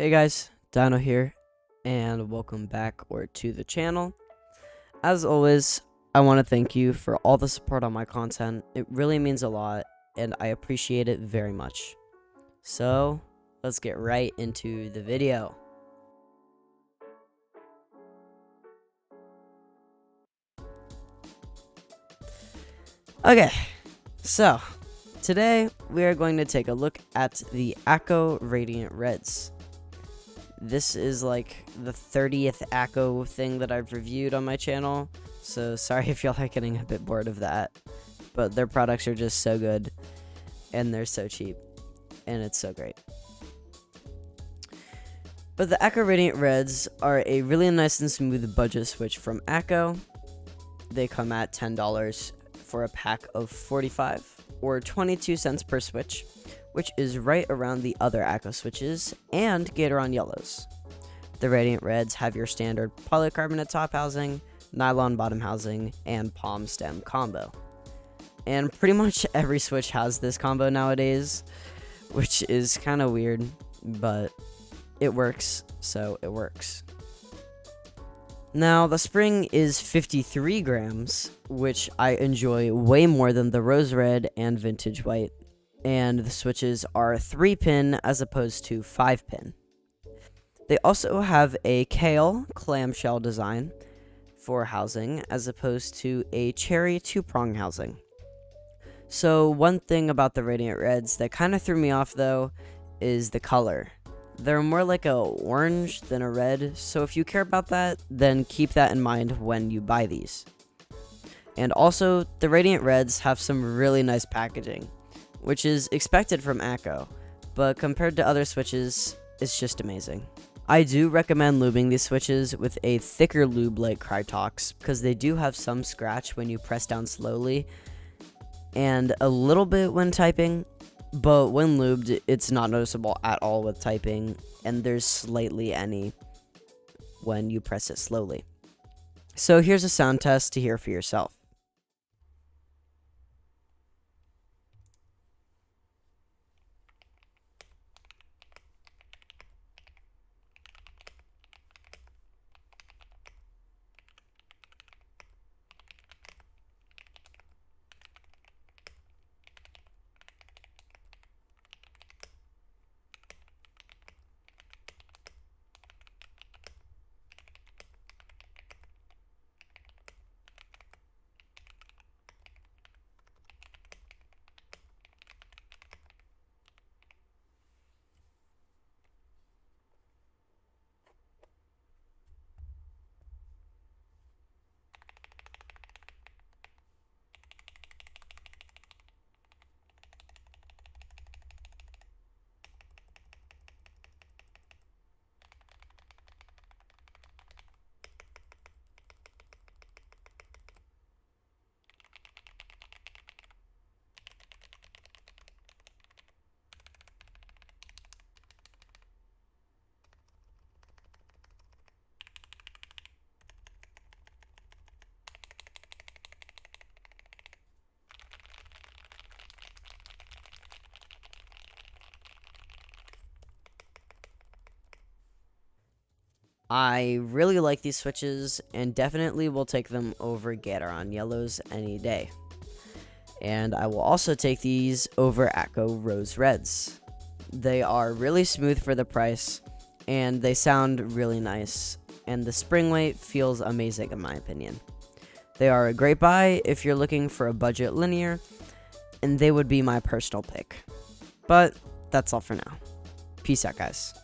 Hey guys, Dinno here, and welcome back to the channel. As always, I want to thank you for all the support on my content. It really means a lot, and I appreciate it very much. So, let's get right into the video. Okay, so today we are going to take a look at the Akko Radiant Reds. This is like the 30th Akko thing that I've reviewed on my channel, so sorry if y'all are getting a bit bored of that, but their products are just so good, and they're so cheap, and it's so great. But the Akko Radiant Reds are a really nice and smooth budget switch from Akko. They come at $10 for a pack of 45, or 22 cents per switch, which is right around the other Akko switches and Gatoron yellows. The Radiant Reds have your standard polycarbonate top housing, nylon bottom housing, and palm stem combo. And pretty much every switch has this combo nowadays, which is kind of weird, but it works, so it works. Now, the spring is 53 grams, which I enjoy way more than the rose red and vintage white. And the switches are 3-pin as opposed to 5-pin. They also have a kale clamshell design for housing as opposed to a cherry 2-prong housing. So one thing about the Radiant Reds that kind of threw me off though is the color. They're more like a orange than a red, so if you care about that, then keep that in mind when you buy these. And also, the Radiant Reds have some really nice packaging, which is expected from Akko, but compared to other switches, it's just amazing. I do recommend lubing these switches with a thicker lube like Krytox, because they do have some scratch when you press down slowly, and a little bit when typing, but when lubed, it's not noticeable at all with typing, and there's slightly any when you press it slowly. So here's a sound test to hear for yourself. I really like these switches and definitely will take them over Gatoron yellows any day. And I will also take these over Akko Rose Reds. They are really smooth for the price and they sound really nice, and the spring weight feels amazing in my opinion. They are a great buy if you're looking for a budget linear, and they would be my personal pick. But that's all for now. Peace out, guys.